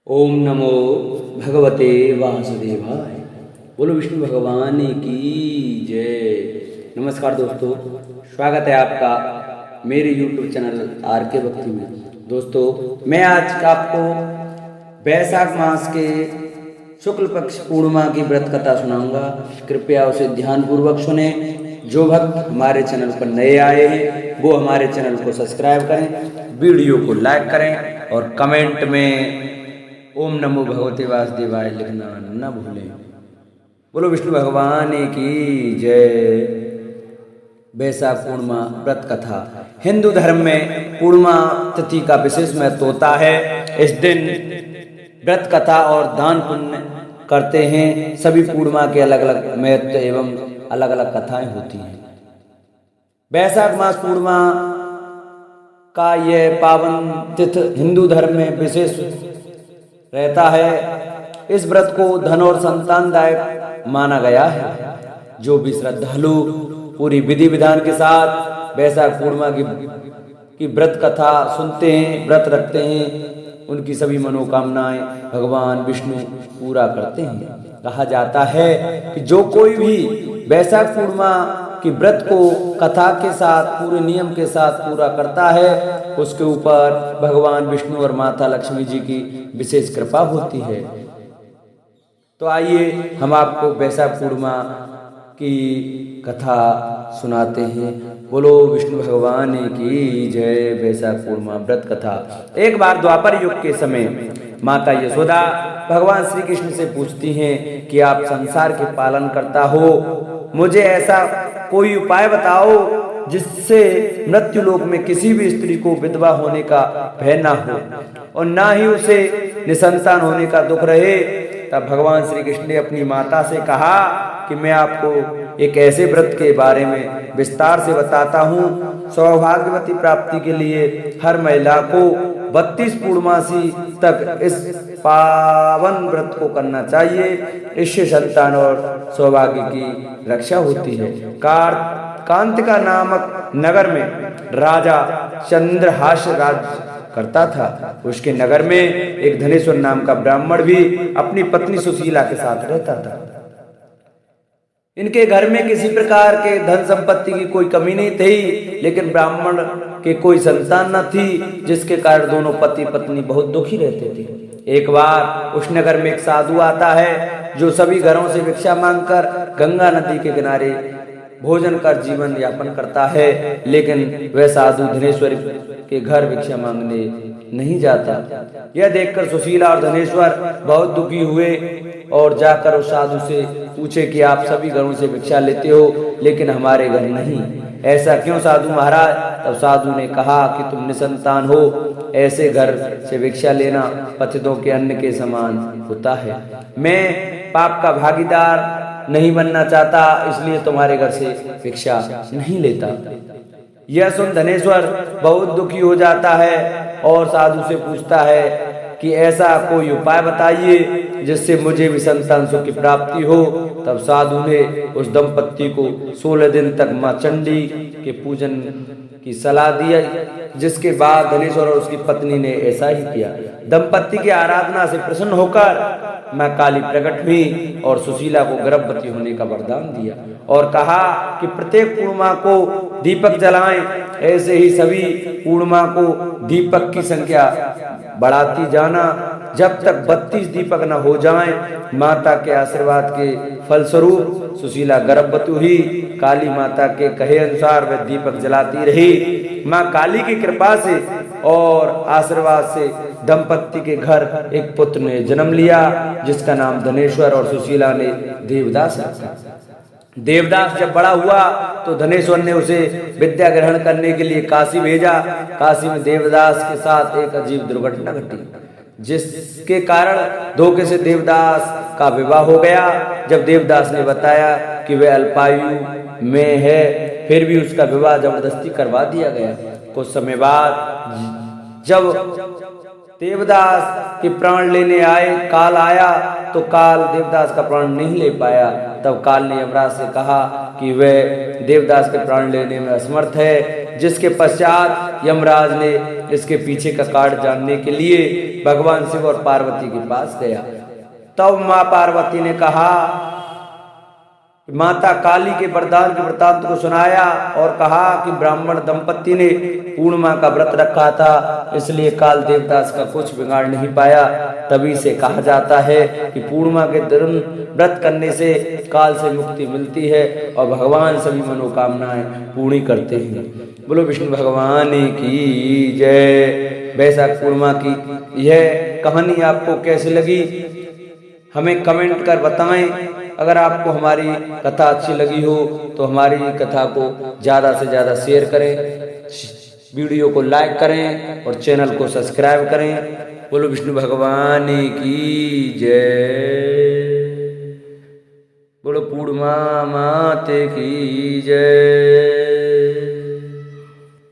ओम नमो भगवते वासुदेवाय। बोलो विष्णु भगवान की जय। नमस्कार दोस्तों, स्वागत है आपका मेरे यूट्यूब चैनल आर के भक्ति में। दोस्तों, मैं आज आपको बैसाख मास के शुक्ल पक्ष पूर्णिमा की व्रत कथा सुनाऊंगा। कृपया उसे ध्यानपूर्वक सुने। जो भक्त हमारे चैनल पर नए आए हैं वो हमारे चैनल को सब्सक्राइब करें, वीडियो को लाइक करें और कमेंट में ओम नमो भगवते वासुदेवाय लिखना न भूलें। बोलो विष्णु भगवान की जय। बैसाख पूर्णिमा व्रत कथा। हिंदू धर्म में पूर्णिमा तिथि का विशेष महत्व होता है। इस दिन व्रत कथा और दान पुण्य करते हैं। सभी पूर्णिमा के अलग अलग महत्व एवं अलग अलग कथाएं होती हैं। बैसाख मास पूर्णिमा का यह पावन तिथि हिंदू धर्म में विशेष रहता है। इस व्रत को धन और संतानदायक माना गया है। जो भी श्रद्धालु पूरी विधि विधान के साथ बैसाख पूर्णिमा की व्रत कथा सुनते हैं, व्रत रखते हैं, उनकी सभी मनोकामनाएं भगवान विष्णु पूरा करते हैं। कहा जाता है कि जो कोई भी बैसाख पूर्णिमा कि व्रत को कथा के साथ पूरे नियम के साथ पूरा करता है, उसके ऊपर भगवान विष्णु और माता लक्ष्मी जी की विशेष कृपा होती है। तो आइए हम आपको बैसाख पूर्णिमा की कथा सुनाते हैं। बोलो विष्णु भगवान की जय। बैसाख पूर्णिमा व्रत कथा। एक बार द्वापर युग के समय माता यशोदा भगवान श्री कृष्ण से पूछती हैं कि आप संसार के पालन करता हो, मुझे ऐसा कोई उपाय बताओ जिससे मृत्यु लोक में किसी भी स्त्री को विधवा होने का भय ना हो और ना ही उसे निसंतान होने का दुख रहे। तब भगवान श्री कृष्ण ने अपनी माता से कहा कि मैं आपको एक ऐसे व्रत के बारे में विस्तार से बताता हूँ। सौभाग्यवती प्राप्ति के लिए हर महिला को 32 पूर्णमासी तक इस पावन व्रत को करना चाहिए। इससे संतान और सौभाग्य की रक्षा होती है। कांतिका नामक नगर में राजा चंद्रहास राज करता था। उसके नगर में एक धनेश्वर नाम का ब्राह्मण भी अपनी पत्नी सुशीला के साथ रहता था। इनके घर में किसी प्रकार के धन संपत्ति की कोई कमी नहीं थी, लेकिन ब्राह्मण के कोई संतान न थी, जिसके कारण दोनों पति पत्नी बहुत दुखी रहते थे। एक बार उस नगर में एक साधु आता है जो सभी घरों से भिक्षा मांगकर गंगा नदी के किनारे भोजन कर जीवन यापन करता है, लेकिन वह साधु धनेश्वर के घर भिक्षा मांगने नहीं जाता। यह देखकर सुशीला और धनेश्वर बहुत दुखी हुए और जाकर उस साधु से पूछे कि आप सभी घरों से भिक्षा लेते हो लेकिन हमारे घर नहीं, ऐसा क्यों साधु महाराज? तब साधु ने कहा कि तुम निसंतान हो, ऐसे घर से भिक्षा लेना पतितों के अन्न के समान होता है। मैं पाप का भागीदार नहीं बनना चाहता, इसलिए तुम्हारे घर से भिक्षा नहीं लेता। यह सुन धनेश्वर बहुत दुखी हो जाता है और साधु से पूछता है कि ऐसा कोई उपाय बताइए जिससे मुझे भी संतान सुख की प्राप्ति हो। तब साधु ने उस दंपत्ति को 16 दिन तक मां चंडी के पूजन की सलाह दी, जिसके बाद धनेश्वर और उसकी पत्नी ने ऐसा ही किया। दंपत्ति की आराधना से प्रसन्न होकर मां काली प्रकट हुई और सुशीला को गर्भवती होने का वरदान दिया और कहा कि प्रत्येक पूर्णिमा को दीपक जलाएं। ऐसे ही सभी पूर्णिमा को दीपक की संख्या बढ़ाती जाना जब तक 32 दीपक न हो जाएं। माता के आशीर्वाद के फलस्वरूप सुशीला गर्भवती हुई। काली माता के कहे अनुसार वह दीपक जलाती रही। मां काली की कृपा से और आशीर्वाद से दंपत्ति के घर एक पुत्र ने जन्म लिया, जिसका नाम धनेश्वर और सुशीला ने देवदास रखा। देवदास जब बड़ा हुआ तो धनेश्वर ने उसे विद्या ग्रहण करने के लिए काशी भेजा। काशी में देवदास के साथ एक अजीब दुर्घटना घटी, जिसके कारण धोखे से देवदास का विवाह हो गया। जब देवदास ने बताया कि वह अल्पायु में है, फिर भी उसका विवाह जबरदस्ती करवा दिया गया। कुछ समय बाद जब देवदास के प्राण लेने काल आया तो काल देवदास का प्राण नहीं ले पाया। तब काल ने यमराज से कहा कि वह देवदास के प्राण लेने में असमर्थ है। जिसके पश्चात यमराज ने इसके पीछे का कारण जानने के लिए भगवान शिव और पार्वती के पास गया। तब माँ पार्वती ने कहा, माता काली के वरदान के वृत्तांत को सुनाया और कहा कि ब्राह्मण दंपति ने पूर्णिमा का व्रत रखा था, इसलिए काल देवता इसका कुछ बिगाड़ नहीं पाया। तभी से कहा जाता है कि पूर्णिमा के दिन व्रत करने से काल से मुक्ति मिलती है और भगवान सभी मनोकामनाएं पूर्ण करते हैं। बोलो विष्णु भगवान की जय। वैशाख पूर्णिमा की यह कहानी आपको कैसी लगी हमें कमेंट कर बताएं। अगर आपको हमारी कथा अच्छी लगी हो तो हमारी कथा को ज़्यादा से ज़्यादा शेयर करें, वीडियो को लाइक करें और चैनल को सब्सक्राइब करें। बोलो विष्णु भगवान की जय। बोलो पूर्णिमा माते की जय।